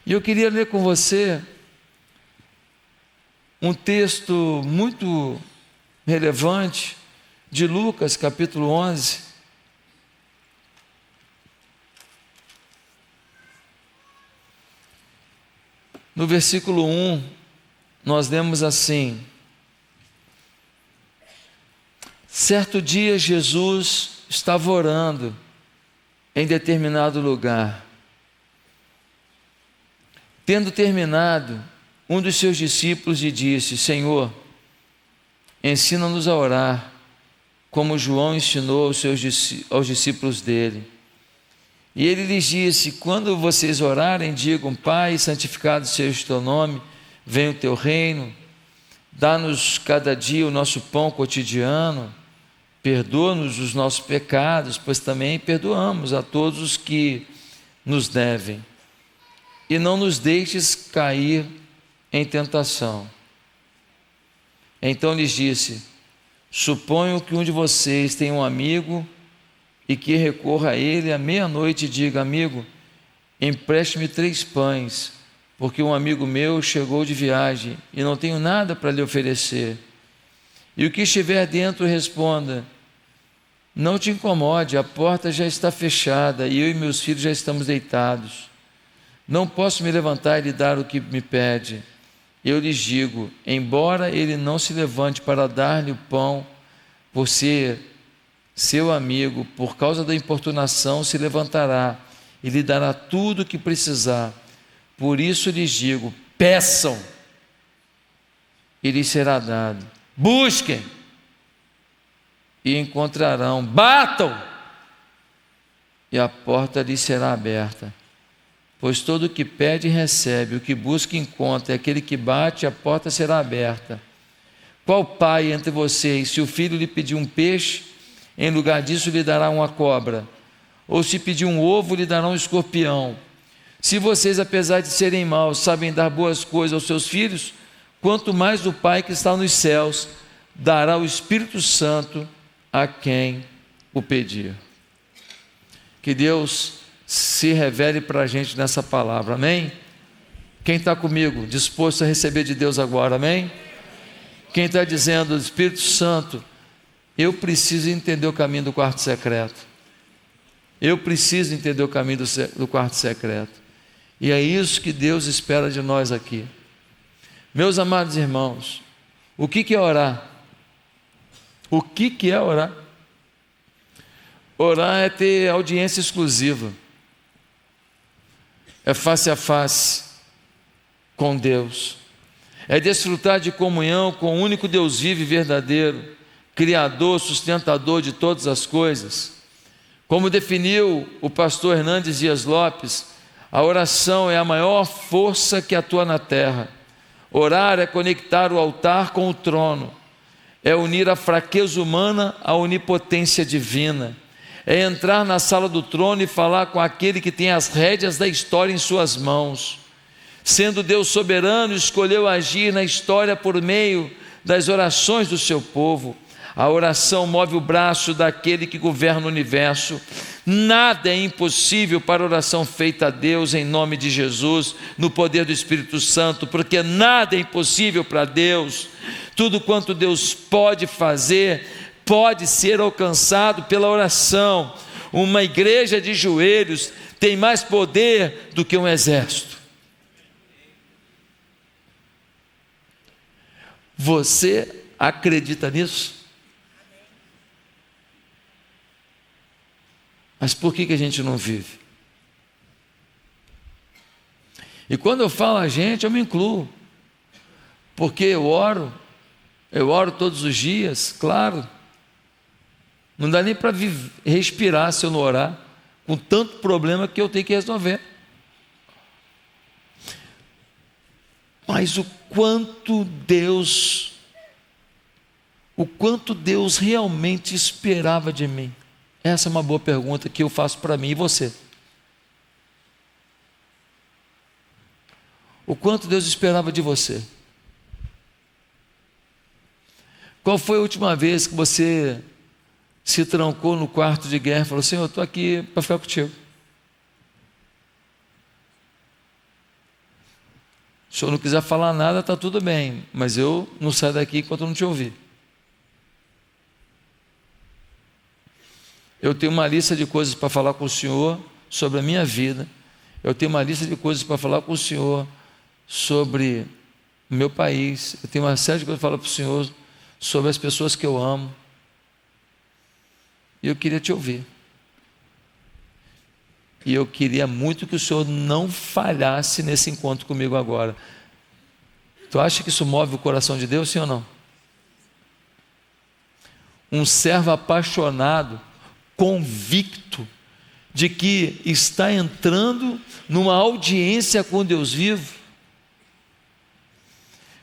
E eu queria ler com você um texto muito relevante de Lucas, capítulo 11. No versículo 1, nós lemos assim: certo dia Jesus estava orando em determinado lugar. Tendo terminado, um dos seus discípulos lhe disse: Senhor, ensina-nos a orar, como João ensinou aos discípulos dele. E ele lhes disse: quando vocês orarem, digam: Pai, santificado seja o teu nome, venha o teu reino, dá-nos cada dia o nosso pão cotidiano, perdoa-nos os nossos pecados, pois também perdoamos a todos os que nos devem. E não nos deixes cair em tentação. Então lhes disse: suponho que um de vocês tenha um amigo e que recorra a ele à meia-noite e diga: amigo, empreste-me 3 pães, porque um amigo meu chegou de viagem e não tenho nada para lhe oferecer. E o que estiver dentro responda: não te incomode, a porta já está fechada e eu e meus filhos já estamos deitados. Não posso me levantar e lhe dar o que me pede. Eu lhes digo: embora ele não se levante para dar-lhe o pão, por ser seu amigo, por causa da importunação, se levantará e lhe dará tudo o que precisar. Por isso lhes digo: peçam e lhes será dado. Busquem e encontrarão. Batam e a porta lhes será aberta. Pois todo o que pede recebe, o que busca encontra, e aquele que bate, a porta será aberta. Qual pai entre vocês, se o filho lhe pedir um peixe, em lugar disso lhe dará uma cobra? Ou se pedir um ovo, lhe dará um escorpião? Se vocês, apesar de serem maus, sabem dar boas coisas aos seus filhos, quanto mais o Pai que está nos céus dará o Espírito Santo a quem o pedir. Que Deus se revele para a gente nessa palavra, amém? Quem está comigo, disposto a receber de Deus agora, amém? Quem está dizendo: Espírito Santo, eu preciso entender o caminho do quarto secreto. Eu preciso entender o caminho do quarto secreto. E é isso que Deus espera de nós aqui. Meus amados irmãos, o que é orar? O que é orar? Orar é ter audiência exclusiva. É face a face com Deus. É desfrutar de comunhão com o único Deus vivo e verdadeiro, Criador, sustentador de todas as coisas. Como definiu o pastor Hernandes Dias Lopes, a oração é a maior força que atua na terra. Orar é conectar o altar com o trono, é unir a fraqueza humana à onipotência divina, é entrar na sala do trono e falar com aquele que tem as rédeas da história em suas mãos. Sendo Deus soberano, escolheu agir na história por meio das orações do seu povo. A oração move o braço daquele que governa o universo. Nada é impossível para a oração feita a Deus em nome de Jesus, no poder do Espírito Santo, porque nada é impossível para Deus. Tudo quanto Deus pode fazer pode ser alcançado pela oração. Uma igreja de joelhos tem mais poder do que um exército. Você acredita nisso? Mas por que a gente não vive? E quando eu falo a gente, eu me incluo. Porque eu oro todos os dias, claro. Não dá nem para respirar se eu não orar, com tanto problema que eu tenho que resolver. Mas o quanto Deus realmente esperava de mim? Essa é uma boa pergunta que eu faço para mim e você. O quanto Deus esperava de você? Qual foi a última vez que você se trancou no quarto de guerra e falou: Senhor, eu estou aqui para ficar contigo? Se eu não quiser falar nada, está tudo bem, mas eu não saio daqui enquanto eu não te ouvir. Eu tenho uma lista de coisas para falar com o Senhor sobre a minha vida. Eu tenho uma lista de coisas para falar com o Senhor sobre o meu país. Eu tenho uma série de coisas para falar para o Senhor sobre as pessoas que eu amo. E eu queria te ouvir. E eu queria muito que o Senhor não falhasse nesse encontro comigo agora. Tu acha que isso move o coração de Deus, sim ou não? Um servo apaixonado, convicto de que está entrando numa audiência com Deus vivo.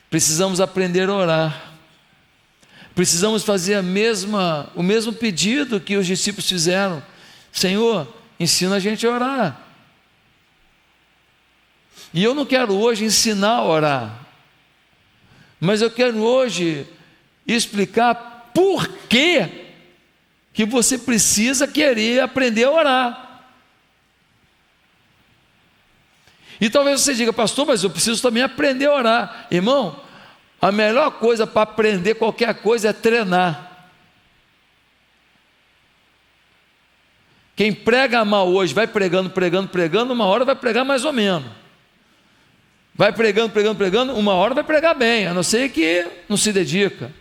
Precisamos aprender a orar. Precisamos fazer o mesmo pedido que os discípulos fizeram. Senhor, ensina a gente a orar. E eu não quero hoje ensinar a orar, mas eu quero hoje explicar por que você precisa querer aprender a orar. E talvez você diga, pastor, mas eu preciso também aprender a orar. Irmão, a melhor coisa para aprender qualquer coisa é treinar. Quem prega mal hoje, vai pregando, uma hora vai pregar mais ou menos. Vai pregando, uma hora vai pregar bem, a não ser que não se dedica.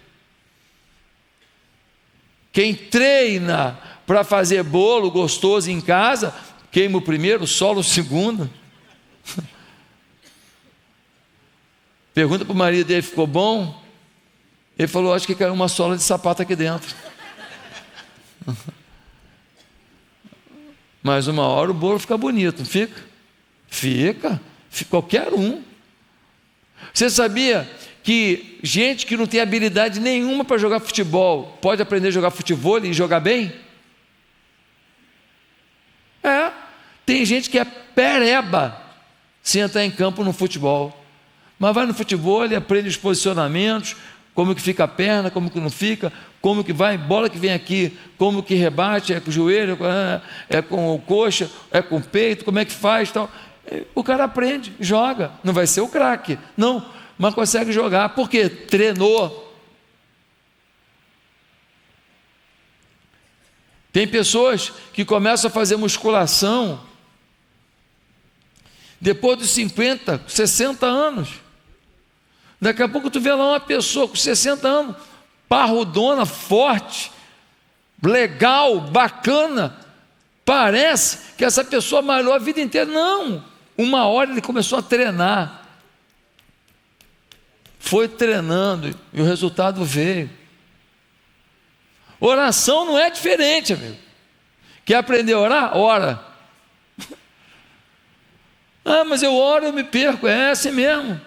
Quem treina para fazer bolo gostoso em casa, queima o primeiro, sola o segundo. Pergunta para o marido dele, ficou bom? Ele falou, acho que caiu uma sola de sapato aqui dentro. Mas uma hora o bolo fica bonito, não fica? Fica qualquer um. Você sabia que gente que não tem habilidade nenhuma para jogar futebol, pode aprender a jogar futebol e jogar bem? Tem gente que é pereba se entrar em campo no futebol, mas vai no futebol e aprende os posicionamentos, como que fica a perna, como que não fica, como que vai, bola que vem aqui, como que rebate, é com o joelho, é com o coxa, é com o peito, como é que faz, tal. O cara aprende, joga, não vai ser o craque, não, mas consegue jogar, porque treinou. Tem pessoas que começam a fazer musculação depois dos 50, 60 anos. Daqui a pouco tu vê lá uma pessoa com 60 anos, parrudona, forte, legal, bacana. Parece que essa pessoa malhou a vida inteira. Não, uma hora ele começou a treinar. Foi treinando e o resultado veio. Oração não é diferente, amigo. Quer aprender a orar? Ora. Mas eu oro e eu me perco. É assim mesmo.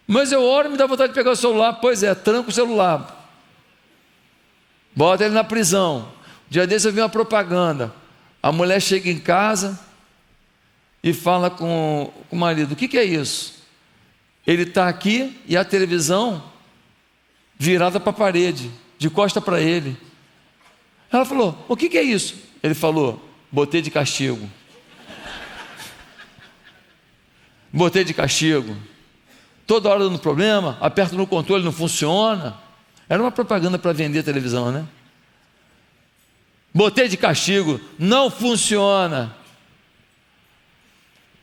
Mas eu oro e me dá vontade de pegar o celular. Pois é, tranca o celular. Bota ele na prisão. Um dia desse eu vi uma propaganda. A mulher chega em casa e fala com o marido, o que é isso? Ele está aqui e a televisão virada para a parede, de costa para ele. Ela falou, o que é isso? Ele falou, botei de castigo. Botei de castigo. Toda hora dando problema, aperto no controle, não funciona. Era uma propaganda para vender televisão, né? Botei de castigo, não funciona.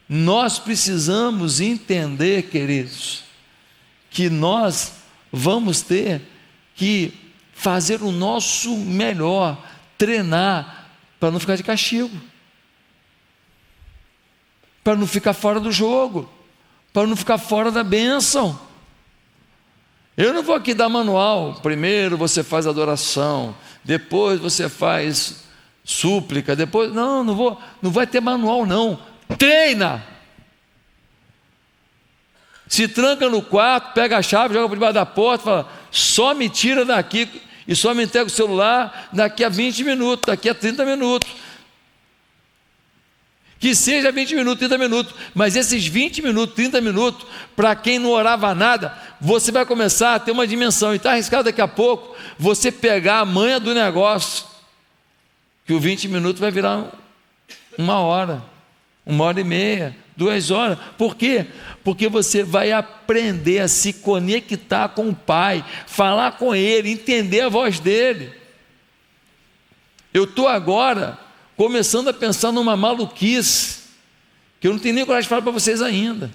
Nós precisamos entender, queridos, que nós vamos ter que fazer o nosso melhor, treinar, para não ficar de castigo, para não ficar fora do jogo, para não ficar fora da bênção. Eu não vou aqui dar manual. Primeiro você faz adoração, depois você faz súplica, depois não vou, não vai ter manual não. Treina. Se tranca no quarto, pega a chave, joga por debaixo da porta, fala, só me tira daqui e só me entrega o celular daqui a 20 minutos, daqui a 30 minutos. Que seja 20 minutos, 30 minutos, mas esses 20 minutos, 30 minutos, para quem não orava nada, você vai começar a ter uma dimensão, e está arriscado daqui a pouco, você pegar a manha do negócio, que o 20 minutos vai virar 1 hora, 1h30, 2 horas. Por quê? Porque você vai aprender a se conectar com o Pai, falar com Ele, entender a voz dEle. Eu estou agora começando a pensar numa maluquice, que eu não tenho nem coragem de falar para vocês ainda.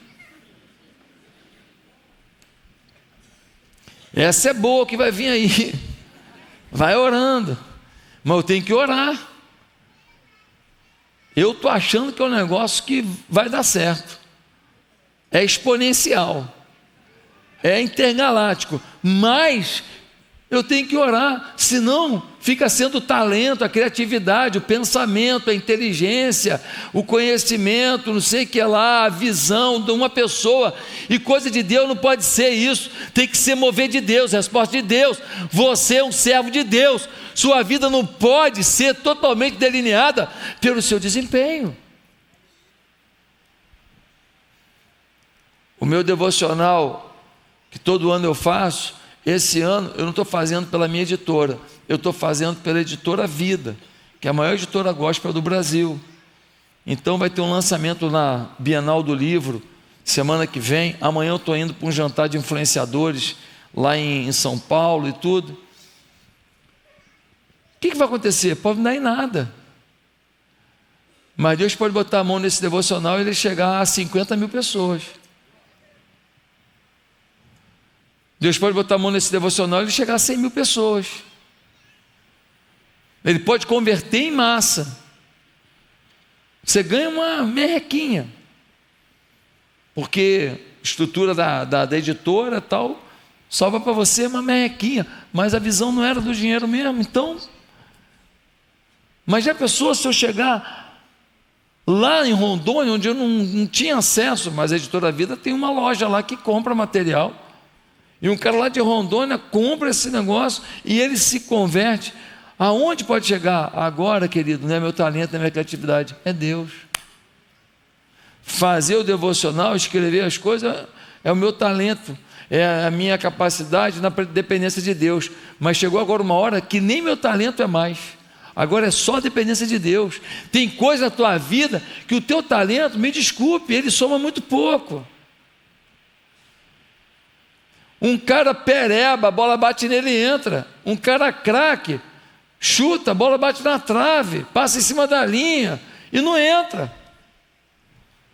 Essa é boa que vai vir aí. Vai orando. Mas eu tenho que orar. Eu estou achando que é um negócio que vai dar certo. É exponencial. É intergaláctico. Mas eu tenho que orar. Senão fica sendo o talento, a criatividade, o pensamento, a inteligência, o conhecimento, não sei o que lá, a visão de uma pessoa. E coisa de Deus não pode ser isso. Tem que ser mover de Deus, resposta de Deus. Você é um servo de Deus. Sua vida não pode ser totalmente delineada pelo seu desempenho. O meu devocional, que todo ano eu faço, esse ano eu não estou fazendo pela minha editora, eu estou fazendo pela editora Vida, que é a maior editora gospel do Brasil. Então vai ter um lançamento na Bienal do Livro, semana que vem. Amanhã eu estou indo para um jantar de influenciadores lá em São Paulo e tudo. O que vai acontecer? Pode não dar em nada. Mas Deus pode botar a mão nesse devocional e ele chegar a 50 mil pessoas. Deus pode botar a mão nesse devocional e ele chegar a 100 mil pessoas. Ele pode converter em massa. Você ganha uma merrequinha. Porque a estrutura da editora e tal, salva para você uma merrequinha. Mas a visão não era do dinheiro mesmo. Então, mas já pensou se eu chegar lá em Rondônia, onde eu não tinha acesso, mas a editora Vida tem uma loja lá que compra material. E um cara lá de Rondônia compra esse negócio e ele se converte. Aonde pode chegar? Agora, querido, não é meu talento, não é minha criatividade, é Deus. Fazer o devocional, escrever as coisas, é o meu talento, é a minha capacidade na dependência de Deus. Mas chegou agora uma hora que nem meu talento é mais. Agora é só dependência de Deus. Tem coisa na tua vida que o teu talento, me desculpe, ele soma muito pouco. Um cara pereba, a bola bate nele e entra. Um cara craque, chuta, a bola bate na trave, passa em cima da linha e não entra.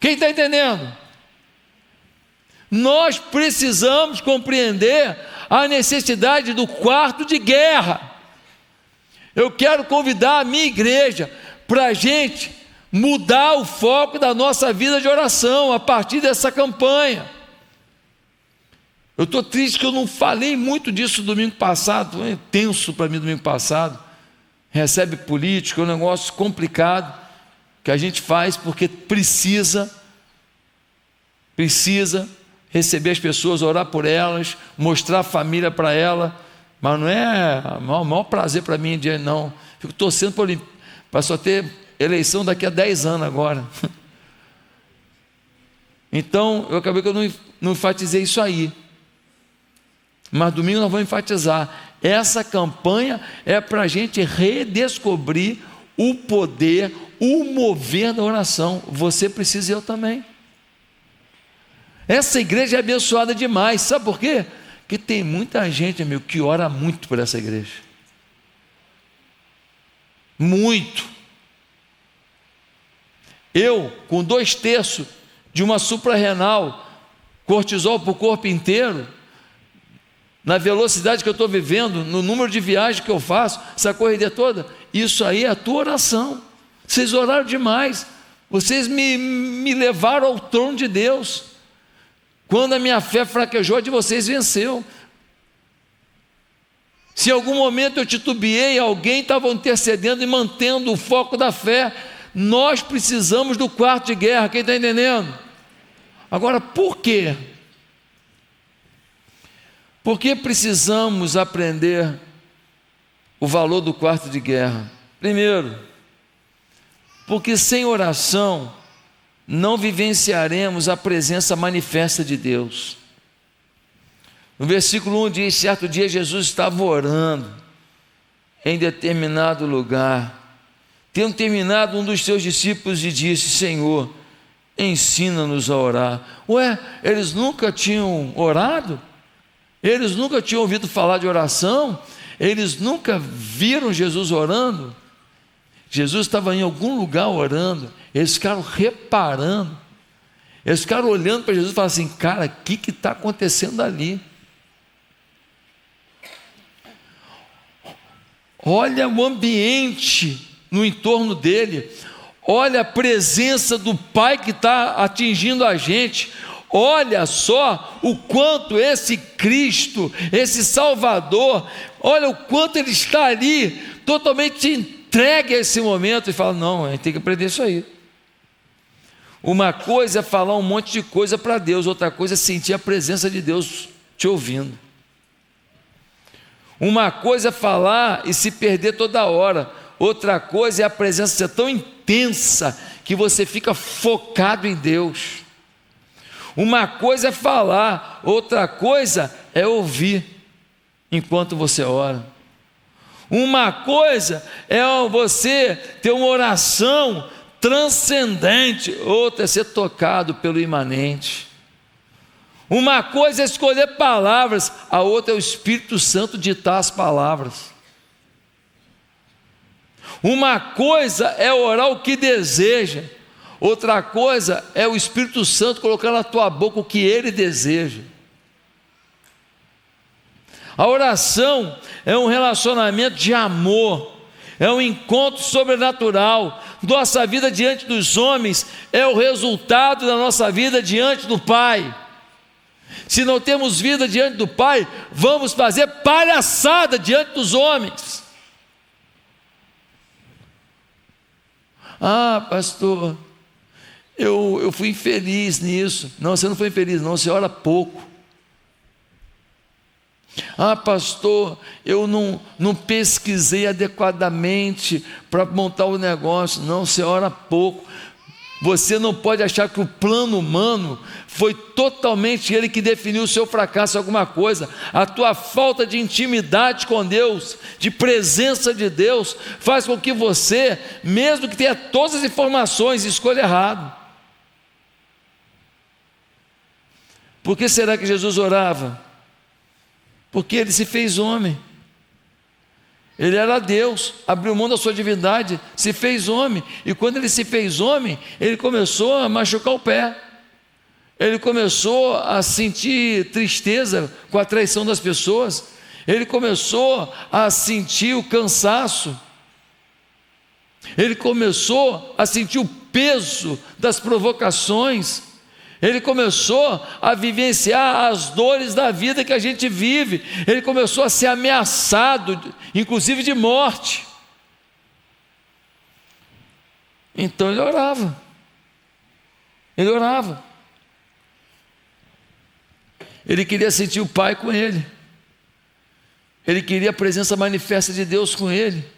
Quem está entendendo? Nós precisamos compreender a necessidade do quarto de guerra. Eu quero convidar a minha igreja para a gente mudar o foco da nossa vida de oração a partir dessa campanha. Eu estou triste que eu não falei muito disso domingo passado, foi tenso para mim domingo passado. Recebe político, é um negócio complicado que a gente faz porque precisa receber as pessoas, orar por elas, mostrar a família para ela, mas não é o maior prazer para mim dizer não. Fico torcendo para só ter eleição daqui a 10 anos agora. Então, eu acabei que eu não enfatizei isso aí. Mas domingo nós vamos enfatizar. Essa campanha é para a gente redescobrir o poder, o mover da oração. Você precisa e eu também. Essa igreja é abençoada demais. Sabe por quê? Porque tem muita gente, amigo, que ora muito por essa igreja. Muito. Eu, com 2/3 de uma suprarrenal, cortisol para o corpo inteiro, na velocidade que eu estou vivendo, no número de viagens que eu faço, essa corrida toda, isso aí é a tua oração. Vocês oraram demais, vocês me levaram ao trono de Deus. Quando a minha fé fraquejou, a de vocês venceu. Se em algum momento eu titubeei, alguém estava intercedendo e mantendo o foco da fé. Nós precisamos do quarto de guerra, quem está entendendo? Agora, por quê? Por que precisamos aprender o valor do quarto de guerra? Primeiro, porque sem oração não vivenciaremos a presença manifesta de Deus. No versículo 1 diz: certo dia Jesus estava orando em determinado lugar. Tendo terminado, um dos seus discípulos lhe disse: Senhor, ensina-nos a orar. Ué, eles nunca tinham orado? Eles nunca tinham ouvido falar de oração? Eles nunca viram Jesus orando? Jesus estava em algum lugar orando, eles ficaram reparando, eles ficaram olhando para Jesus e falaram assim: cara, o que está acontecendo ali? Olha o ambiente no entorno dele, olha a presença do Pai que está atingindo a gente, olha só o quanto esse Cristo, esse Salvador, olha o quanto ele está ali, totalmente entregue a esse momento, e fala: não, a gente tem que aprender isso aí. Uma coisa é falar um monte de coisa para Deus, outra coisa é sentir a presença de Deus te ouvindo. Uma coisa é falar e se perder toda hora, outra coisa é a presença ser tão intensa que você fica focado em Deus. Uma coisa é falar, outra coisa é ouvir enquanto você ora. Uma coisa é você ter uma oração transcendente, outra é ser tocado pelo imanente. Uma coisa é escolher palavras, a outra é o Espírito Santo ditar as palavras. Uma coisa é orar o que deseja, outra coisa é o Espírito Santo colocar na tua boca o que ele deseja. A oração é um relacionamento de amor, é um encontro sobrenatural. Nossa vida diante dos homens é o resultado da nossa vida diante do Pai. Se não temos vida diante do Pai, vamos fazer palhaçada diante dos homens. Ah, pastor, eu fui infeliz nisso. Não, você não foi infeliz, não, você ora pouco. Ah, pastor, eu não pesquisei adequadamente para montar o negócio. Não, você ora pouco. Você não pode achar que o plano humano foi totalmente ele que definiu o seu fracasso em alguma coisa. A tua falta de intimidade com Deus, de presença de Deus, faz com que você, mesmo que tenha todas as informações, escolha errado. Por que será que Jesus orava? Porque ele se fez homem. Ele era Deus, abriu mão da sua divindade, se fez homem. E quando ele se fez homem, ele começou a machucar o pé. Ele começou a sentir tristeza com a traição das pessoas. Ele começou a sentir o cansaço. Ele começou a sentir o peso das provocações. Ele começou a vivenciar as dores da vida que a gente vive. Ele começou a ser ameaçado, inclusive de morte. Então ele orava. Ele orava. Ele queria sentir o Pai com ele. Ele queria a presença manifesta de Deus com ele.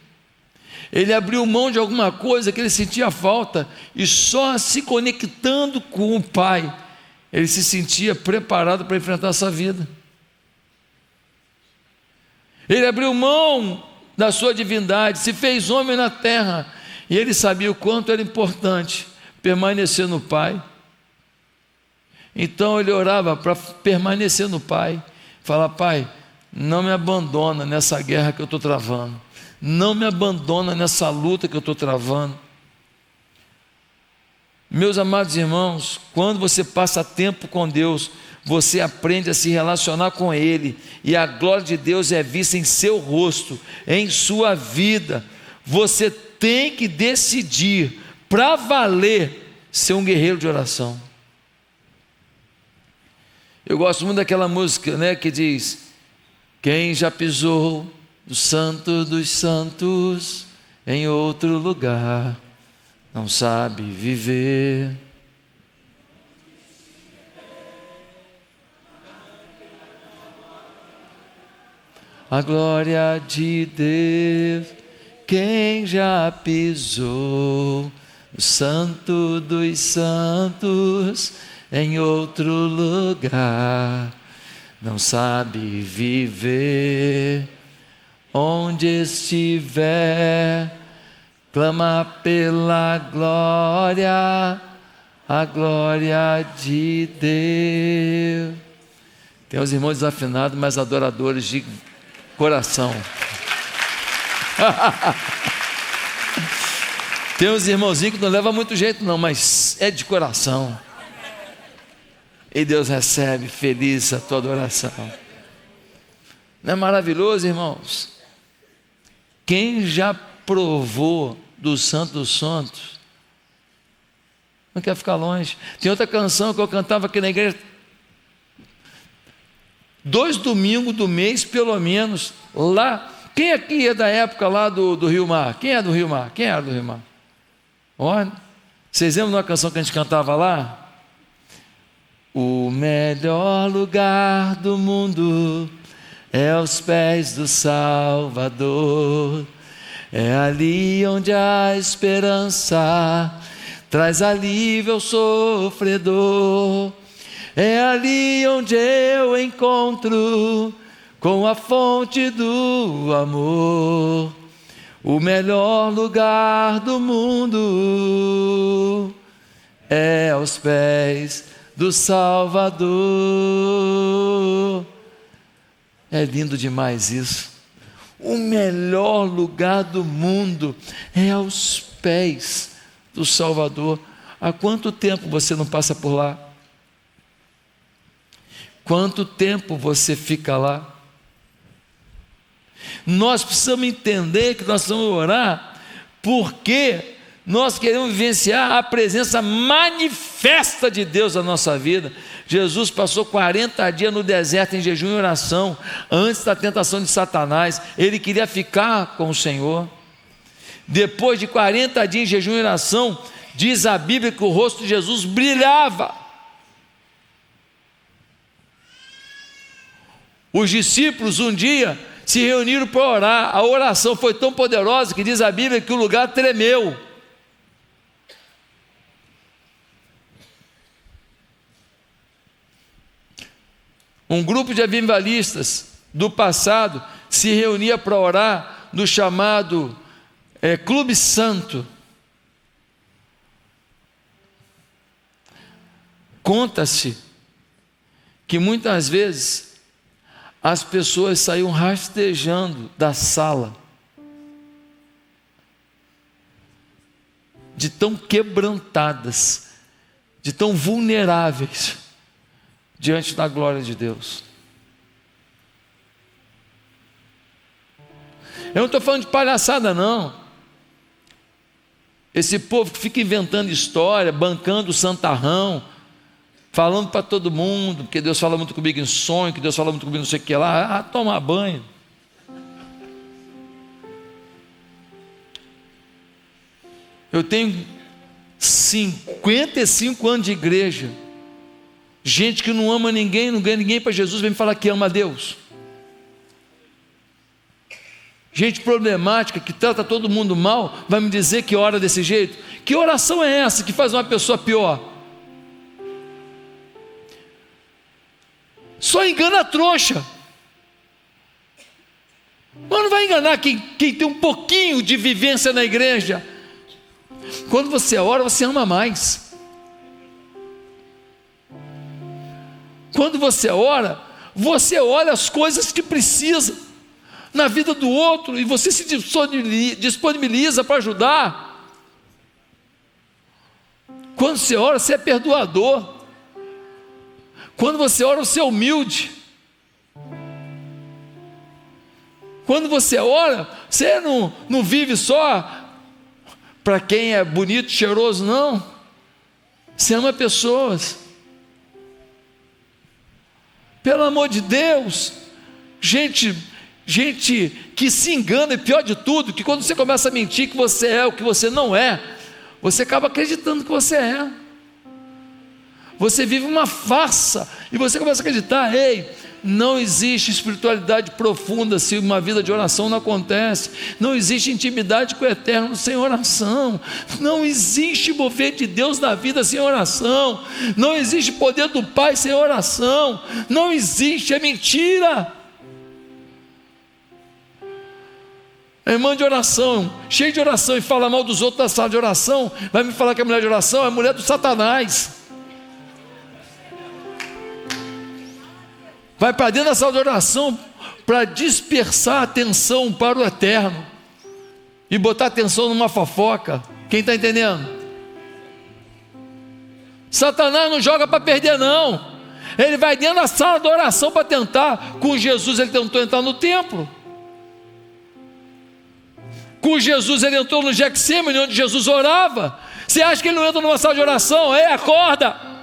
Ele abriu mão de alguma coisa que ele sentia falta, e só se conectando com o Pai, ele se sentia preparado para enfrentar essa vida. Ele abriu mão da sua divindade, se fez homem na terra, e ele sabia o quanto era importante permanecer no Pai. Então ele orava para permanecer no Pai, falar: Pai, não me abandona nessa guerra que eu estou travando, não me abandona nessa luta que eu estou travando. Meus amados irmãos, quando você passa tempo com Deus, você aprende a se relacionar com Ele, e a glória de Deus é vista em seu rosto, em sua vida. Você tem que decidir, para valer, ser um guerreiro de oração. Eu gosto muito daquela música, né, que diz: quem já pisou do Santo dos Santos em outro lugar, não sabe viver. A glória de Deus, quem já pisou no Santo dos Santos em outro lugar, não sabe viver. Onde estiver, clama pela glória a glória de Deus. Tem os irmãos desafinados, mas adoradores de coração. Tem uns irmãozinhos que não levam muito jeito não, mas é de coração. E Deus recebe feliz a tua adoração. Não é maravilhoso, irmãos? Quem já provou do Santo dos Santos não quer ficar longe. Tem outra canção que eu cantava aqui na igreja 2 domingos do mês, pelo menos, lá. Quem aqui é da época lá do Rio Mar? Quem é do Rio Mar? Quem era do Rio Mar? Olha, vocês lembram de uma canção que a gente cantava lá? O melhor lugar do mundo é aos pés do Salvador. É ali onde a esperança traz alívio ao sofredor. É ali onde eu encontro com a fonte do amor. O melhor lugar do mundo é aos pés do Salvador. É lindo demais isso. O melhor lugar do mundo é aos pés do Salvador. Há quanto tempo você não passa por lá? Quanto tempo você fica lá? Nós precisamos entender que nós precisamos orar, porque nós queremos vivenciar a presença manifesta de Deus na nossa vida. Jesus passou 40 dias no deserto em jejum e oração, antes da tentação de Satanás. Ele queria ficar com o Senhor. Depois de 40 dias em jejum e oração, diz a Bíblia que o rosto de Jesus brilhava. Os discípulos um dia se reuniram para orar. A oração foi tão poderosa que diz a Bíblia que o lugar tremeu. Um grupo de avivalistas do passado se reunia para orar no chamado Clube Santo. Conta-se que muitas vezes as pessoas saíam rastejando da sala, de tão quebrantadas, de tão vulneráveis diante da glória de Deus. Eu não estou falando de palhaçada não. Esse povo que fica inventando história, bancando o santarrão, falando para todo mundo, porque Deus fala muito comigo em sonho, que Deus fala muito comigo não sei o que lá, tomar banho. Eu tenho 55 anos de igreja, gente que não ama ninguém, não ganha ninguém para Jesus, vem me falar que ama a Deus. Gente problemática, que trata todo mundo mal, vai me dizer que ora desse jeito? Que oração é essa que faz uma pessoa pior? Só engana a trouxa. Mas não vai enganar quem tem um pouquinho de vivência na igreja. Quando você ora, você ama mais. Quando você ora, você olha as coisas que precisa na vida do outro e você se disponibiliza para ajudar. Quando você ora, você é perdoador. Quando você ora, você é humilde. Quando você ora, você não vive só para quem é bonito, cheiroso, não. Você ama pessoas. Pelo amor de Deus, gente que se engana, e pior de tudo, que quando você começa a mentir que você é o que você não é, você acaba acreditando que você é. Você vive uma farsa e você começa a acreditar, não existe espiritualidade profunda se uma vida de oração não acontece. Não existe intimidade com o Eterno sem oração. Não existe mover de Deus na vida sem oração. Não existe poder do Pai sem oração. Não existe, é mentira. A irmã de oração, cheia de oração, e fala mal dos outros da sala de oração, vai me falar que a mulher de oração é a mulher do Satanás. Vai para dentro da sala de oração para dispersar a atenção para o eterno e botar atenção numa fofoca. Quem está entendendo? Satanás não joga para perder, não. Ele vai dentro da sala de oração para tentar. Com Jesus ele tentou entrar no templo. Com Jesus ele entrou no Getsêmani, onde Jesus orava. Você acha que ele não entra numa sala de oração? Ei, acorda!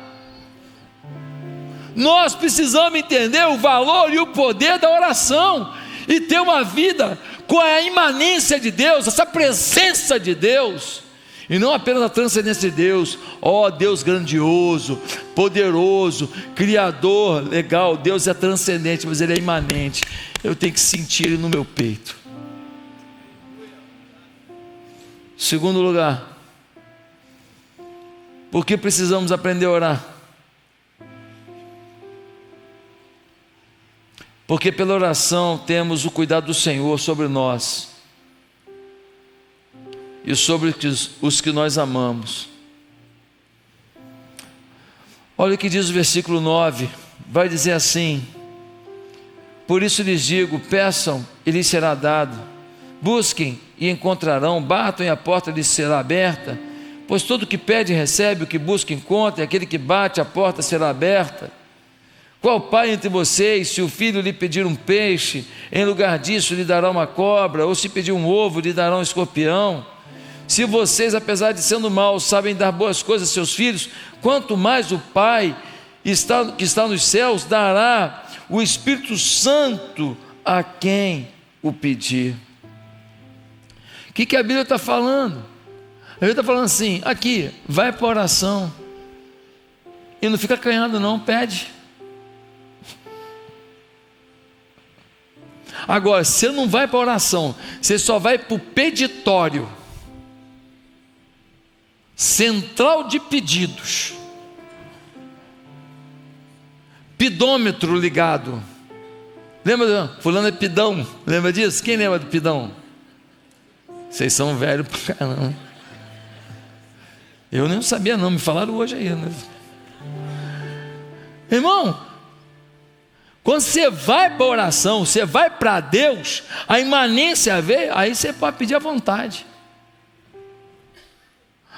Nós precisamos entender o valor e o poder da oração e ter uma vida com a imanência de Deus, essa presença de Deus, e não apenas a transcendência de Deus. Ó Deus grandioso, poderoso, criador, legal. Deus é transcendente, mas Ele é imanente. Eu tenho que sentir Ele no meu peito. Segundo lugar, por que precisamos aprender a orar? Porque pela oração temos o cuidado do Senhor sobre nós e sobre os que nós amamos. Olha o que diz o versículo 9, vai dizer assim: por isso lhes digo, peçam e lhes será dado, busquem e encontrarão, batam e a porta lhes será aberta, pois todo o que pede recebe, o que busca encontra, e aquele que bate a porta será aberta. Qual pai entre vocês, se o filho lhe pedir um peixe, em lugar disso lhe dará uma cobra, ou se pedir um ovo, lhe dará um escorpião? Se vocês, apesar de sendo maus, sabem dar boas coisas a seus filhos, quanto mais o Pai que está nos céus dará o Espírito Santo a quem o pedir. O que a Bíblia está falando? A Bíblia está falando assim: aqui, vai para a oração e não fica acanhado não, pede. Agora, você não vai para a oração, você só vai para o peditório, central de pedidos, pidômetro ligado. Lembra? Fulano é pidão, lembra disso? Quem lembra do pidão? Vocês são velhos pra caramba. Eu nem sabia não, me falaram hoje aí, né? Irmão, quando você vai para a oração, você vai para Deus, a imanência vem, aí você pode pedir à vontade.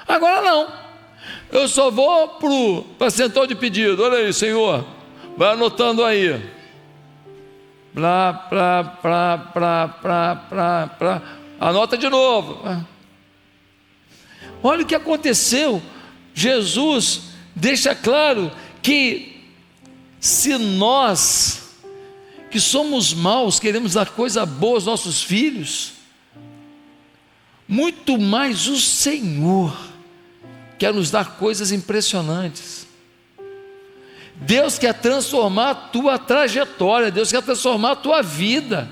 Agora não, eu só vou para central de pedido. Olha aí, Senhor, vai anotando aí. Anota de novo. Olha o que aconteceu. Jesus deixa claro que se nós, que somos maus, queremos dar coisa boa aos nossos filhos, muito mais o Senhor quer nos dar coisas impressionantes. Deus quer transformar a tua trajetória, Deus quer transformar a tua vida,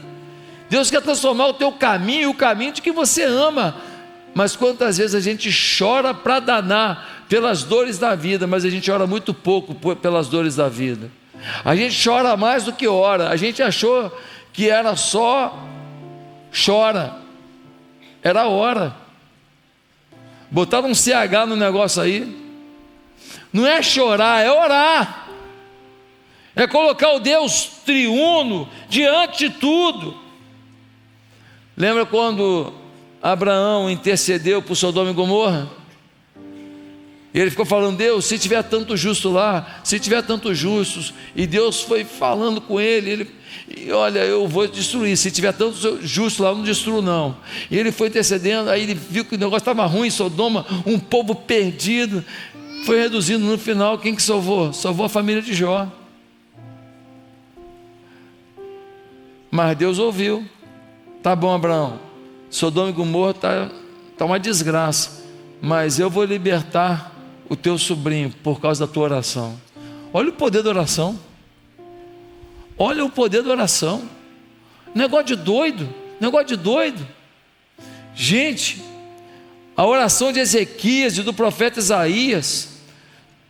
Deus quer transformar o teu caminho, o caminho de que você ama. Mas quantas vezes a gente chora para danar pelas dores da vida, mas a gente ora muito pouco pelas dores da vida. A gente chora mais do que ora. A gente achou que era só chora, era ora. Botaram um CH no negócio aí. Não é chorar, é orar, é colocar o Deus triuno diante de tudo. Lembra quando Abraão intercedeu por Sodoma e Gomorra? E ele ficou falando: Deus, se tiver tanto justo lá, se tiver tantos justos, e Deus foi falando com ele, e olha, eu vou destruir, se tiver tantos justos lá, eu não destruo não. E ele foi intercedendo, aí ele viu que o negócio estava ruim em Sodoma, um povo perdido, foi reduzindo. No final, quem que salvou? Salvou a família de Jó. Mas Deus ouviu. Tá bom, Abraão, Sodoma e Gomorra está uma desgraça, mas eu vou libertar o teu sobrinho por causa da tua oração. Olha o poder da oração. Olha o poder da oração. Negócio de doido, negócio de doido. Gente, a oração de Ezequias e do profeta Isaías,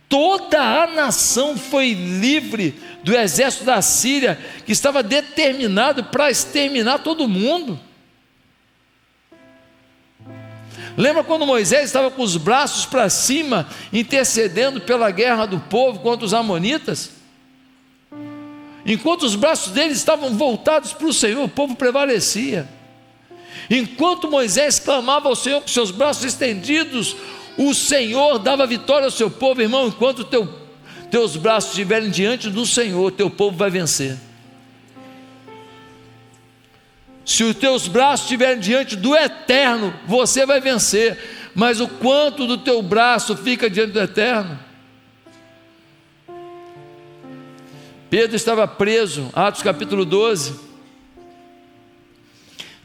toda a nação foi livre do exército da Síria, que estava determinado para exterminar todo mundo. Lembra quando Moisés estava com os braços para cima, intercedendo pela guerra do povo contra os amonitas? Enquanto os braços deles estavam voltados para o Senhor, o povo prevalecia. Enquanto Moisés clamava ao Senhor com seus braços estendidos, o Senhor dava vitória ao seu povo. Irmão, enquanto teus braços estiverem diante do Senhor, teu povo vai vencer. Se os teus braços estiverem diante do Eterno, você vai vencer. Mas o quanto do teu braço fica diante do Eterno? Pedro estava preso, Atos capítulo 12.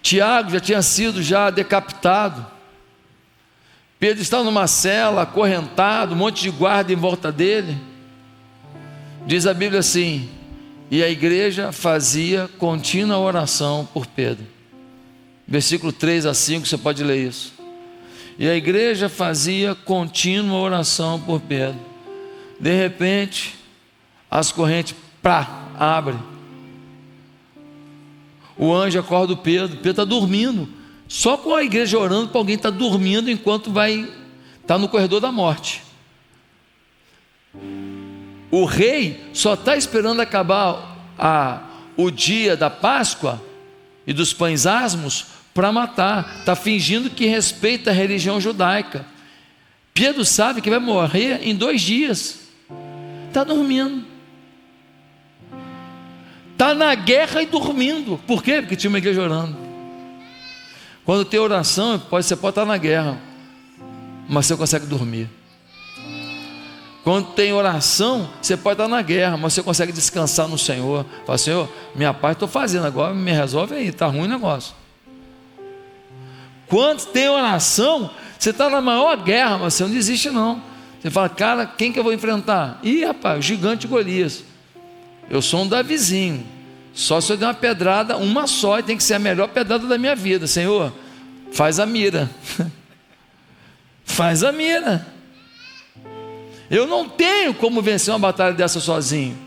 Tiago já tinha sido decapitado. Pedro estava numa cela, acorrentado, um monte de guarda em volta dele. Diz a Bíblia assim: e a igreja fazia contínua oração por Pedro. Versículo 3 a 5, você pode ler isso. E a igreja fazia contínua oração por Pedro. De repente, as correntes abrem. O anjo acorda o Pedro. Pedro está dormindo. Só com a igreja orando para alguém estar dormindo enquanto está no corredor da morte. O rei só está esperando acabar o dia da Páscoa e dos pães asmos para matar. Está fingindo que respeita a religião judaica. Pedro sabe que vai morrer em 2 dias. Está dormindo. Está na guerra e dormindo. Por quê? Porque tinha uma igreja orando. Quando tem oração, você pode estar na guerra, mas você consegue dormir. Quando tem oração, você pode estar na guerra, mas você consegue descansar no Senhor. Fala: Senhor, minha parte estou fazendo, agora me resolve aí, está ruim o negócio. Quando tem oração, você está na maior guerra, mas você não desiste não. Você fala: cara, quem que eu vou enfrentar? Ih, rapaz, o gigante Golias. Eu sou um Davizinho. Só se eu der uma pedrada, uma só, e tem que ser a melhor pedrada da minha vida. Senhor, faz a mira. Faz a mira. Eu não tenho como vencer uma batalha dessa sozinho.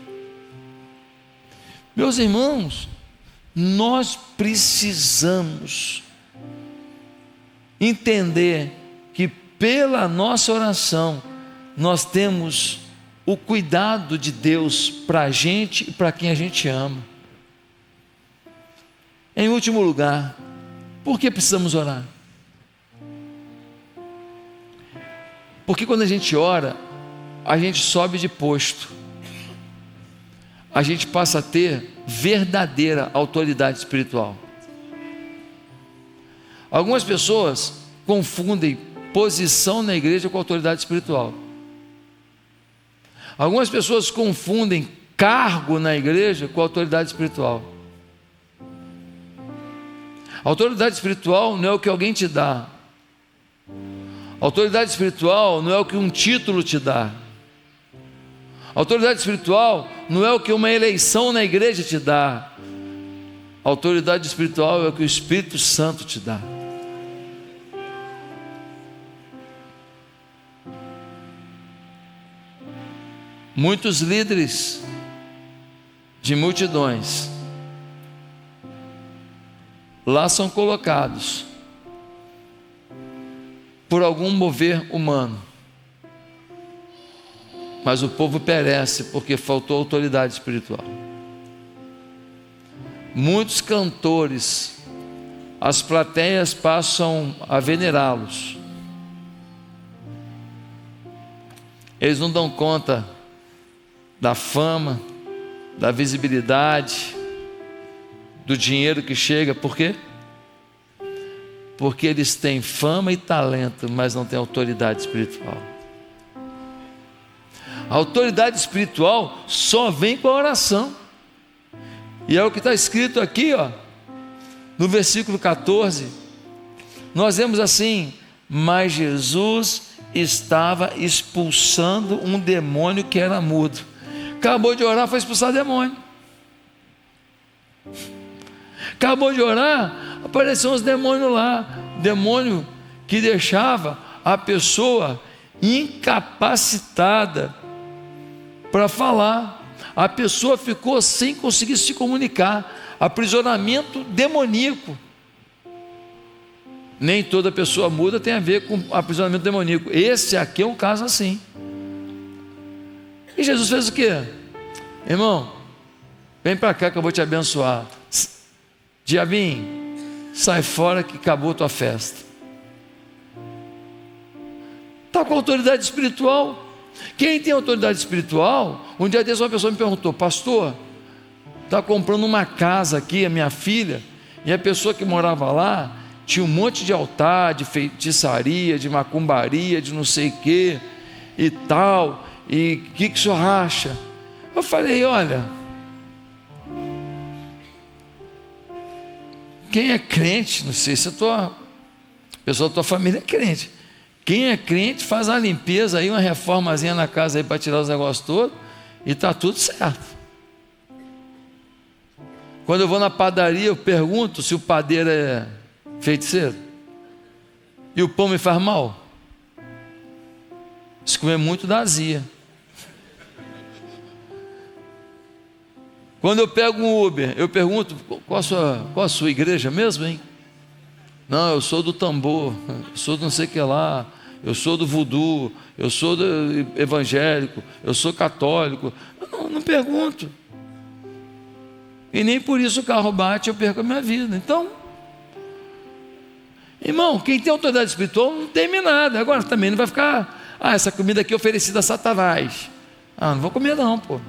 Meus irmãos, nós precisamos entender que pela nossa oração nós temos o cuidado de Deus para a gente e para quem a gente ama. Em último lugar, por que precisamos orar? Porque quando a gente ora, a gente sobe de posto, a gente passa a ter verdadeira autoridade espiritual. Algumas pessoas confundem posição na igreja com autoridade espiritual. Algumas pessoas confundem cargo na igreja com autoridade espiritual. Autoridade espiritual não é o que alguém te dá. Autoridade espiritual não é o que um título te dá. Autoridade espiritual não é o que uma eleição na igreja te dá. Autoridade espiritual é o que o Espírito Santo te dá. Muitos líderes de multidões lá são colocados por algum mover humano, mas o povo perece porque faltou autoridade espiritual. Muitos cantores, as plateias passam a venerá-los. Eles não dão conta da fama, da visibilidade, do dinheiro que chega. Por quê? Porque eles têm fama e talento, mas não têm autoridade espiritual. A autoridade espiritual só vem com a oração. E é o que está escrito aqui, no versículo 14. Nós vemos assim: mas Jesus estava expulsando um demônio que era mudo. Acabou de orar, foi expulsar demônio. Acabou de orar, apareceu uns demônios lá. Demônio que deixava a pessoa incapacitada para falar. A pessoa ficou sem conseguir se comunicar. Aprisionamento demoníaco. Nem toda pessoa muda tem a ver com aprisionamento demoníaco. Esse aqui é um caso assim. E Jesus fez o quê? Irmão, vem para cá que eu vou te abençoar. Diabinho, sai fora que acabou a tua festa. Está com autoridade espiritual. Quem tem autoridade espiritual, um dia desse uma pessoa me perguntou: pastor, está comprando uma casa aqui, a minha filha, e a pessoa que morava lá tinha um monte de altar, de feitiçaria, de macumbaria, de não sei o que e tal, e o que o senhor acha? Eu falei: olha, quem é crente, não sei se a pessoa da tua família é crente, quem é crente faz uma limpeza aí, uma reformazinha na casa aí para tirar os negócios todos, e está tudo certo. Quando eu vou na padaria, eu pergunto se o padeiro é feiticeiro. E o pão me faz mal? Se comer muito dá azia. Quando eu pego um Uber, eu pergunto: qual a sua igreja mesmo, hein? Não, eu sou do tambor, eu sou do não sei o que lá, eu sou do voodoo, eu sou do evangélico, eu sou católico. Eu não pergunto. E nem por isso o carro bate, eu perco a minha vida. Então, irmão, quem tem autoridade espiritual não teme nada. Agora também não vai ficar: essa comida aqui é oferecida a Satanás. Não vou comer não, pô.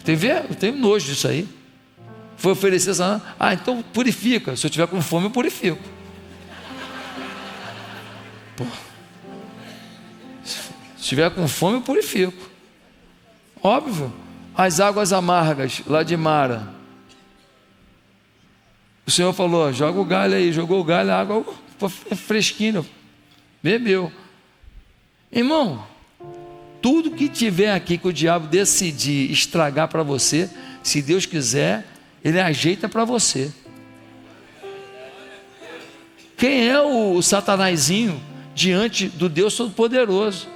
Eu tenho nojo disso aí. Foi oferecer a Satanás. Então purifica. Se eu tiver com fome, eu purifico. Pô. Se tiver com fome, eu purifico. Óbvio. As águas amargas lá de Mara, o Senhor falou: joga o galho aí. Jogou o galho, a água fresquinha, bebeu. Irmão, tudo que tiver aqui que o diabo decidir estragar para você, se Deus quiser, ele ajeita para você. Quem é o satanazinho diante do Deus Todo-Poderoso?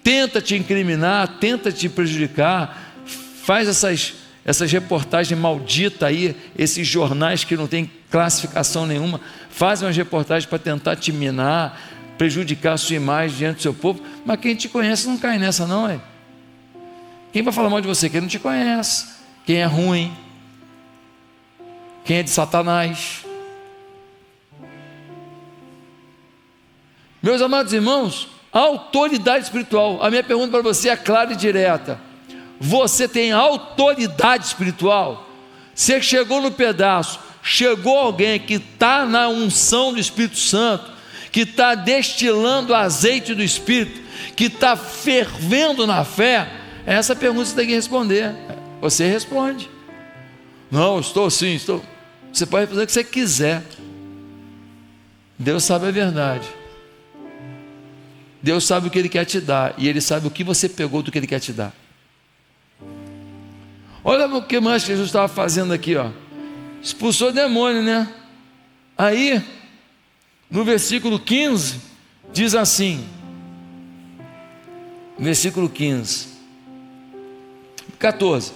Tenta te incriminar, tenta te prejudicar, faz essas reportagens malditas aí, esses jornais que não tem classificação nenhuma, fazem umas reportagens para tentar te minar, prejudicar a sua imagem diante do seu povo. Mas quem te conhece não cai nessa não, é? Quem vai falar mal de você? Quem não te conhece, quem é ruim, quem é de Satanás. Meus amados irmãos, a autoridade espiritual, a minha pergunta para você é clara e direta: você tem autoridade espiritual? Você chegou no pedaço, chegou alguém que está na unção do Espírito Santo, que está destilando azeite do Espírito, que está fervendo na fé? Essa pergunta você tem que responder. Você responde: não, estou sim, estou. Você pode responder o que você quiser. Deus sabe a verdade. Deus sabe o que Ele quer te dar, e Ele sabe o que você pegou do que Ele quer te dar. Olha o que mais Jesus estava fazendo aqui, ó. Expulsou o demônio, né? Aí, no versículo 15, diz assim, versículo 14: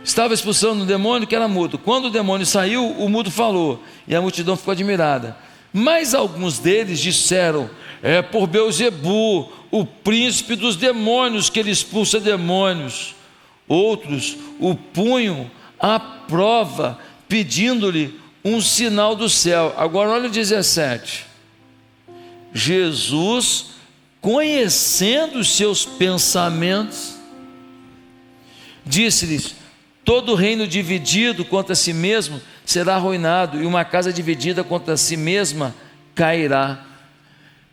estava expulsando o demônio que era mudo. Quando o demônio saiu, o mudo falou, e a multidão ficou admirada. Mas alguns deles disseram: é por Beelzebu, o príncipe dos demônios, que ele expulsa demônios. Outros o punham à prova, pedindo-lhe um sinal do céu. Agora olha o 17. Jesus, conhecendo os seus pensamentos, disse-lhes: todo reino dividido contra si mesmo será arruinado, e uma casa dividida contra si mesma cairá.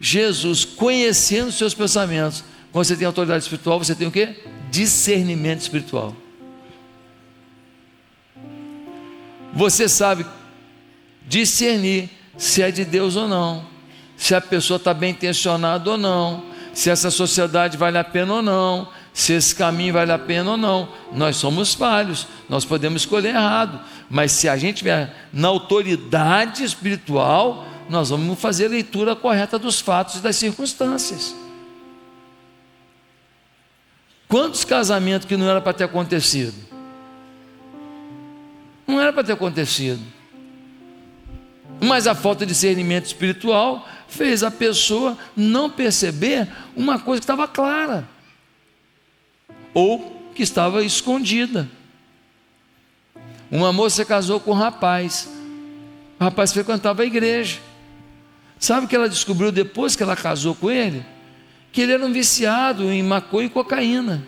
Jesus, conhecendo os seus pensamentos. Quando você tem autoridade espiritual, você tem o quê? Discernimento espiritual. Você sabe discernir se é de Deus ou não, se a pessoa está bem intencionada ou não, se essa sociedade vale a pena ou não, se esse caminho vale a pena ou não. Nós somos falhos, nós podemos escolher errado, mas se a gente estiver na autoridade espiritual, nós vamos fazer a leitura correta dos fatos e das circunstâncias. Quantos casamentos que não era para ter acontecido? Não era para ter acontecido. Mas a falta de discernimento espiritual fez a pessoa não perceber uma coisa que estava clara, ou que estava escondida. Uma moça casou com um rapaz, o rapaz frequentava a igreja. Sabe o que ela descobriu depois que ela casou com ele? Que ele era um viciado em maconha e cocaína.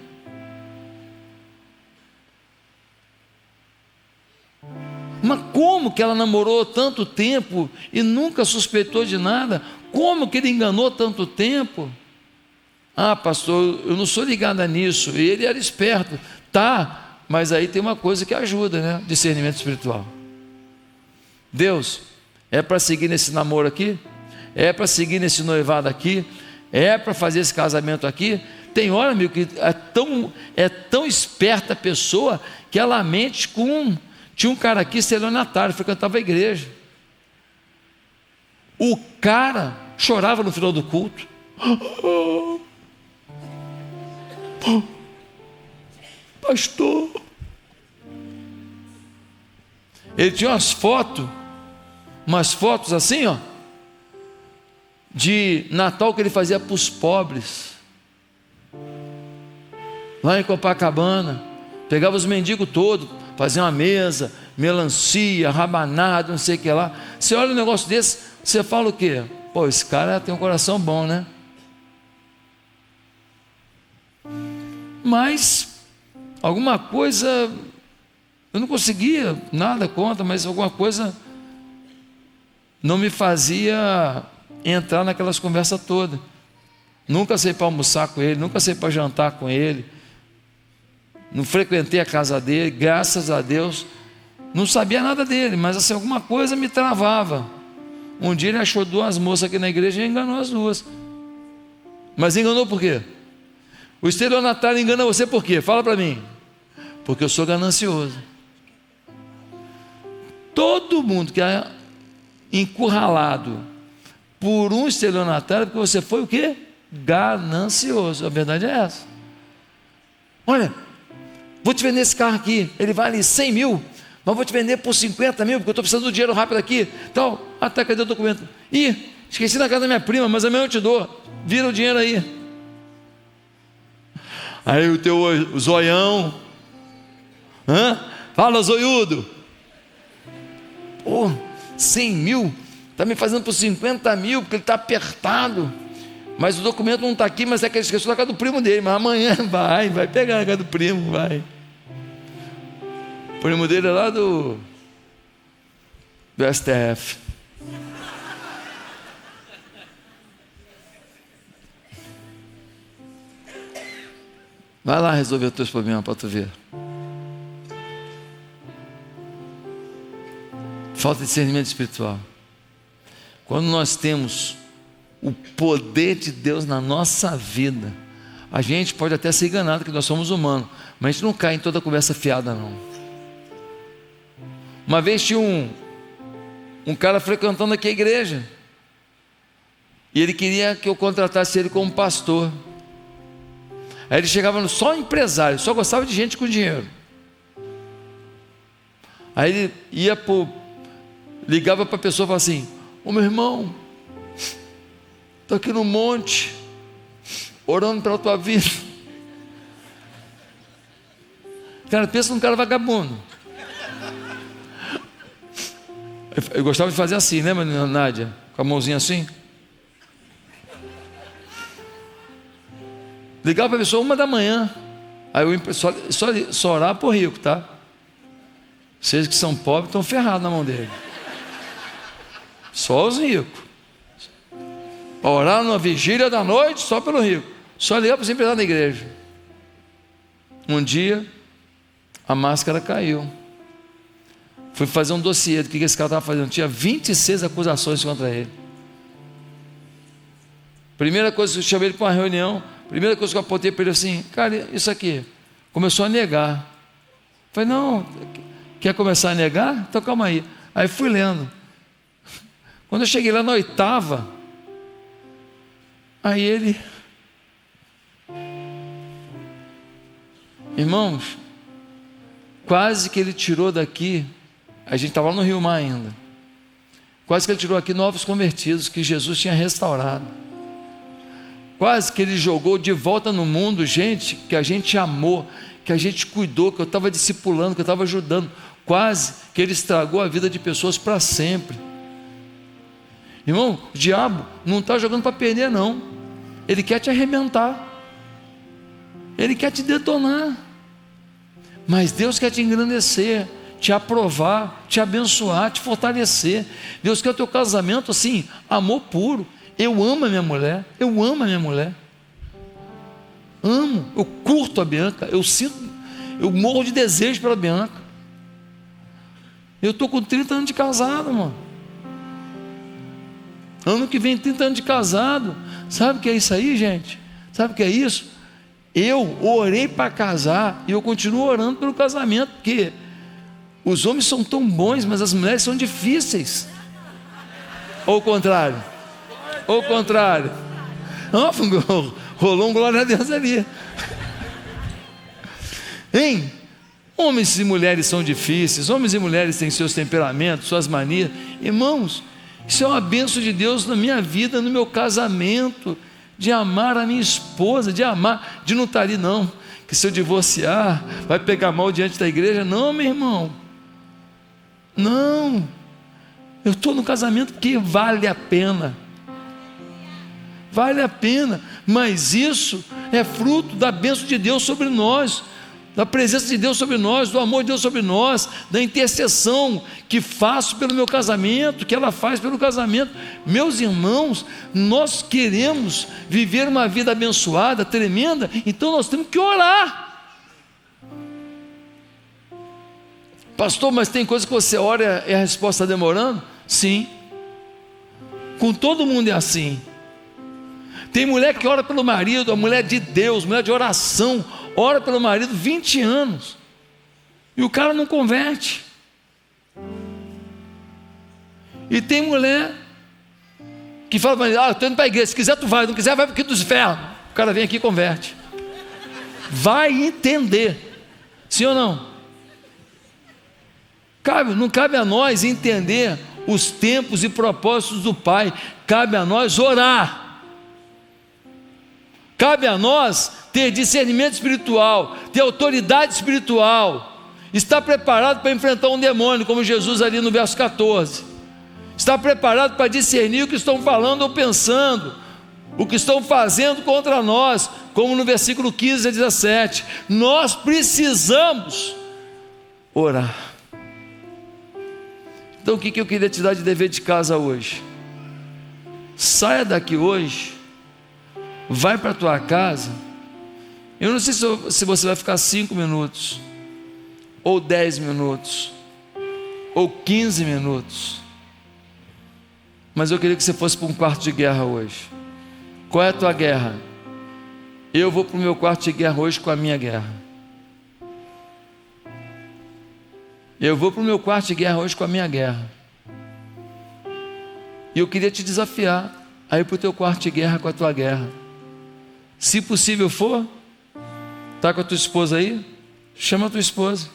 Mas como que ela namorou tanto tempo e nunca suspeitou de nada? Como que ele enganou tanto tempo? Ah, pastor, eu não sou ligada nisso. Ele era esperto. Tá, mas aí tem uma coisa que ajuda, né? Discernimento espiritual. Deus, é para seguir nesse namoro aqui? É para seguir nesse noivado aqui? É para fazer esse casamento aqui? Tem hora, amigo, que é tão esperta a pessoa que ela mente com... Tinha um cara aqui, estelionatário, frequentava a igreja. O cara chorava no final do culto. Pastor. Ele tinha umas fotos assim, ó, de Natal que ele fazia para os pobres. Lá em Copacabana, pegava os mendigos todos, fazia uma mesa, melancia, rabanada, não sei o que lá. Você olha um negócio desse, você fala o quê? Pô, esse cara tem um coração bom, né? Mas alguma coisa, eu não conseguia nada contra, mas alguma coisa não me fazia entrar naquelas conversas todas. Nunca saí para almoçar com ele, nunca saí para jantar com ele, não frequentei a casa dele, graças a Deus. Não sabia nada dele, mas assim, alguma coisa me travava. Um dia ele achou duas moças aqui na igreja e enganou as duas. Mas enganou por quê? O estelionatário engana você por quê? Fala para mim. Porque eu sou ganancioso. Todo mundo que é encurralado por um estelionatário, porque você foi o quê? Ganancioso. A verdade é essa. Olha, vou te vender esse carro aqui, ele vale 100 mil, mas vou te vender por 50 mil, porque eu estou precisando do dinheiro rápido aqui. Então, até cadê o documento? Ih, esqueci na casa da minha prima, mas amanhã eu te dou. Vira o dinheiro aí. Aí o teu zoião, fala zoiudo. Pô, 100 mil, está me fazendo por 50 mil, porque ele está apertado. Mas o documento não está aqui, mas é que ele esqueceu na casa do primo dele. Mas amanhã vai pegar na casa do primo, vai. O primo dele é lá do STF. Vai lá resolver os teus problemas para tu ver. Falta de discernimento espiritual. Quando nós temos o poder de Deus na nossa vida, a gente pode até ser enganado, que nós somos humanos, mas a gente não cai em toda conversa fiada, não. Uma vez tinha um cara frequentando aqui a igreja, e ele queria que eu contratasse ele como pastor. Aí ele chegava só empresário, só gostava de gente com dinheiro. Aí ele ligava para a pessoa e falava assim: ô meu irmão, estou aqui no monte, orando pela tua vida. Cara, pensa num cara vagabundo. Eu gostava de fazer assim, né, Nádia? Com a mãozinha assim. Ligava para a pessoa 1 da manhã. Aí eu só orar por rico, tá? Vocês que são pobres estão ferrados na mão dele. Só os ricos. Orar numa vigília da noite só pelo rico. Só ligar para os empresários da igreja. Um dia a máscara caiu. Fui fazer um dossiê do que esse cara estava fazendo. Tinha 26 acusações contra ele. Primeira coisa que eu chamei ele para uma reunião, primeira coisa que eu apontei para ele assim: cara, isso aqui. Começou a negar. Falei: não, quer começar a negar? Então calma aí. Aí fui lendo. Quando eu cheguei lá na 8ª, aí ele, irmãos, quase que ele tirou daqui A gente estava no Rio Mar ainda. Quase que ele tirou aqui novos convertidos que Jesus tinha restaurado. Quase que ele jogou de volta no mundo gente que a gente amou, que a gente cuidou, que eu estava discipulando, que eu estava ajudando. Quase que ele estragou a vida de pessoas para sempre. Irmão, o diabo não está jogando para perder, não. Ele quer te arrebentar. Ele quer te detonar. Mas Deus quer te engrandecer, te aprovar, te abençoar, te fortalecer. Deus quer o teu casamento assim, amor puro. Eu amo a minha mulher, eu amo a minha mulher. Amo, eu curto a Bianca, eu morro de desejo pela Bianca. Eu estou com 30 anos de casado, mano. Ano que vem, 30 anos de casado. Sabe o que é isso aí, gente? Sabe o que é isso? Eu orei para casar e eu continuo orando pelo casamento, porque os homens são tão bons, mas as mulheres são difíceis. Ou o contrário? Ou o contrário? Não, rolou um glória a Deus ali. Hein? Homens e mulheres são difíceis, homens e mulheres têm seus temperamentos, suas manias. Irmãos, isso é uma bênção de Deus na minha vida, no meu casamento, de amar a minha esposa, de amar, de não estar ali não, que se eu divorciar, vai pegar mal diante da igreja. Não, meu irmão, não, eu estou no casamento porque vale a pena, mas isso é fruto da bênção de Deus sobre nós, da presença de Deus sobre nós, do amor de Deus sobre nós, da intercessão que faço pelo meu casamento, que ela faz pelo casamento. Meus irmãos, nós queremos viver uma vida abençoada, tremenda, então nós temos que orar. Pastor, mas tem coisa que você ora e a resposta está demorando? Sim, com todo mundo é assim. Tem mulher que ora pelo marido, a mulher de Deus, mulher de oração, ora pelo marido 20 anos, e o cara não converte. E tem mulher que fala para ele: eu estou indo para a igreja, se quiser tu vai, não quiser vai para o quinto dos infernos. O cara vem aqui e converte. Vai entender, sim ou não? Não cabe a nós entender os tempos e propósitos do Pai, cabe a nós orar. Cabe a nós ter discernimento espiritual, ter autoridade espiritual, estar preparado para enfrentar um demônio, como Jesus ali no verso 14, estar preparado para discernir o que estão falando ou pensando, o que estão fazendo contra nós, como no versículo 15 a 17, nós precisamos orar. Então o que eu queria te dar de dever de casa hoje? Saia daqui hoje, vai para a tua casa. Eu não sei se você vai ficar 5 minutos, ou 10 minutos, ou 15 minutos, mas eu queria que você fosse para um quarto de guerra hoje. Qual é a tua guerra? Eu vou para o meu quarto de guerra hoje com a minha guerra. Eu vou para o meu quarto de guerra hoje com a minha guerra. E eu queria te desafiar a ir para o teu quarto de guerra com a tua guerra. Se possível for, está com a tua esposa aí? Chama a tua esposa.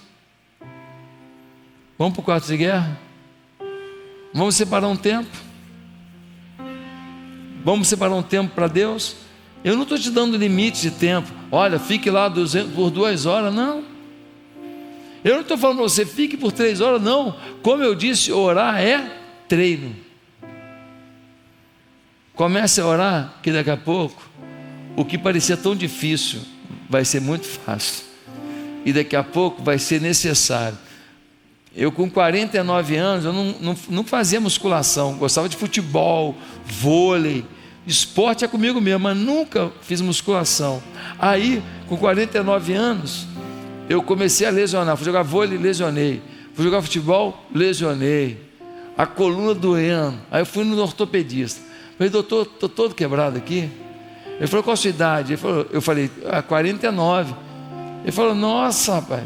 Vamos para o quarto de guerra? Vamos separar um tempo? Vamos separar um tempo para Deus? Eu não estou te dando limite de tempo. Olha, fique lá por 2 horas, não. Eu não estou falando para você, fique por 3 horas, não. Como eu disse, orar é treino. Comece a orar, que daqui a pouco o que parecia tão difícil vai ser muito fácil, e daqui a pouco vai ser necessário. Eu com 49 anos, eu não fazia musculação, gostava de futebol, vôlei, esporte é comigo mesmo, mas nunca fiz musculação. Aí, com 49 anos, eu comecei a lesionar, fui jogar vôlei, lesionei, fui jogar futebol, lesionei, a coluna doendo, aí eu fui no ortopedista, falei: doutor, estou todo quebrado aqui. Ele falou: qual a sua idade? Eu falei: 49. Ele falou: nossa, rapaz,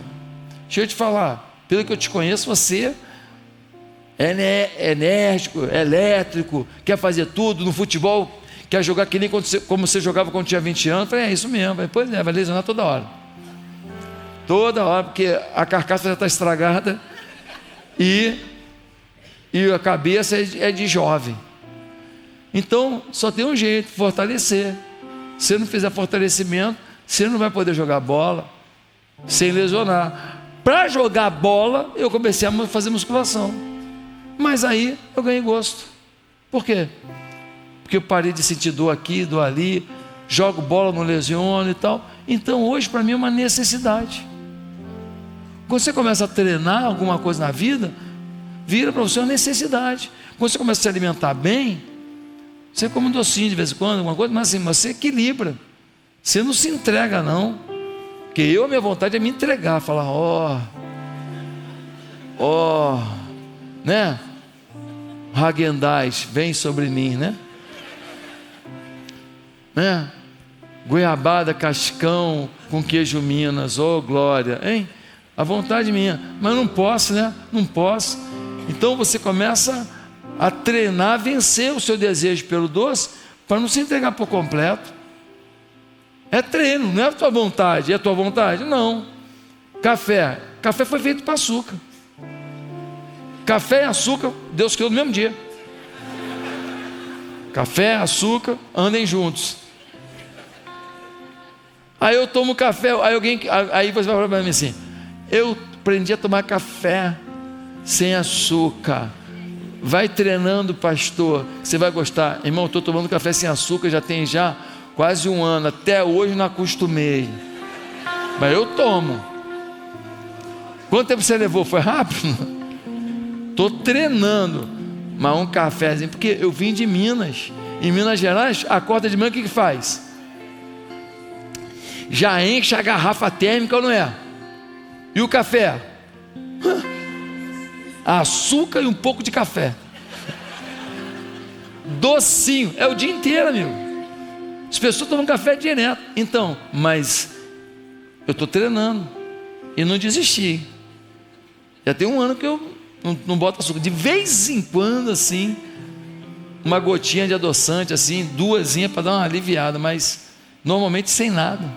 deixa eu te falar, pelo que eu te conheço, você é enérgico, é elétrico, quer fazer tudo no futebol, quer jogar que nem como você jogava quando tinha 20 anos. Eu falei: é isso mesmo. Falei: pois é, vai lesionar toda hora, porque a carcaça já está estragada e a cabeça é de jovem. Então só tem um jeito: fortalecer. Se não fizer fortalecimento, você não vai poder jogar bola sem lesionar. Para jogar bola, eu comecei a fazer musculação, mas aí eu ganhei gosto. Por quê? Porque eu parei de sentir dor aqui, dor ali, jogo bola, não lesiono e tal. Então hoje para mim é uma necessidade. Quando você começa a treinar alguma coisa na vida, vira para você uma necessidade. Quando você começa a se alimentar bem, você come um docinho de vez em quando, alguma coisa, mas assim, você equilibra. Você não se entrega não. Porque a minha vontade é me entregar, falar, né? Häagen-Dazs, vem sobre mim, né? Goiabada, cascão com queijo Minas, glória, hein? A vontade minha, mas não posso, né? Não posso. Então você começa a treinar, a vencer o seu desejo pelo doce, para não se entregar por completo. É treino, não é a tua vontade. É a tua vontade? Não. Café foi feito para açúcar. Café e açúcar Deus criou no mesmo dia. Café, açúcar, andem juntos. Aí eu tomo café, aí você vai falar para mim assim: eu aprendi a tomar café sem açúcar. Vai treinando, pastor, você vai gostar. Irmão, eu estou tomando café sem açúcar já tem quase um ano, até hoje não acostumei, mas eu tomo. Quanto tempo você levou? Foi rápido? Estou treinando, mas um cafezinho, porque eu vim de Minas. Em Minas Gerais, acorda de manhã, o que faz? Já enche a garrafa térmica ou não é? E o café? Açúcar e um pouco de café, docinho, é o dia inteiro, amigo. As pessoas tomam café direto. Então, mas eu estou treinando e não desisti. Já tem um ano que eu não boto açúcar. De vez em quando, assim, uma gotinha de adoçante, assim, duasinha para dar uma aliviada, mas normalmente sem nada.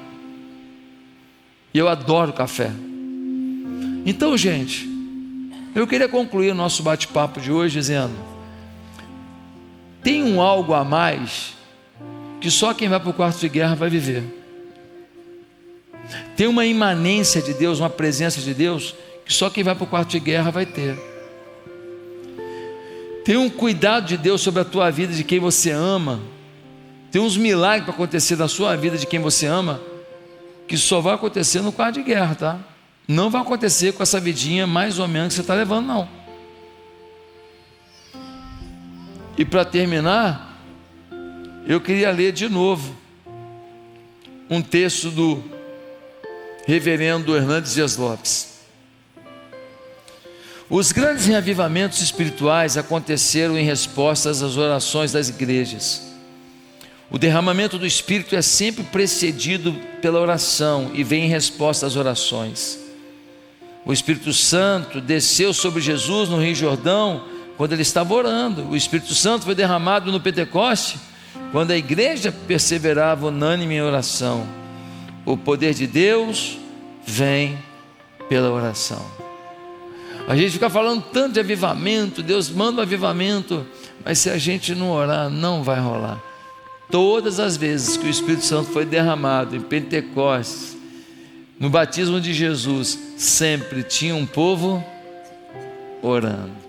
E eu adoro café. Então, gente, eu queria concluir o nosso bate-papo de hoje dizendo: tem um algo a mais que só quem vai para o quarto de guerra vai viver. Tem uma imanência de Deus, uma presença de Deus, que só quem vai para o quarto de guerra vai ter. Tem um cuidado de Deus sobre a tua vida, de quem você ama. Tem uns milagres para acontecer na sua vida, de quem você ama, que só vai acontecer no quarto de guerra, tá? Não vai acontecer com essa vidinha mais ou menos que você está levando, não. E para terminar, eu queria ler de novo um texto do reverendo Hernandes Dias Lopes. Os grandes reavivamentos espirituais aconteceram em respostas às orações das igrejas. O derramamento do Espírito é sempre precedido pela oração e vem em resposta às orações. O Espírito Santo desceu sobre Jesus no Rio Jordão quando ele estava orando. O Espírito Santo foi derramado no Pentecoste quando a igreja perseverava unânime em oração. O poder de Deus vem pela oração. A gente fica falando tanto de avivamento, Deus manda um avivamento, mas se a gente não orar, não vai rolar. Todas as vezes que o Espírito Santo foi derramado em Pentecostes, no batismo de Jesus, sempre tinha um povo orando.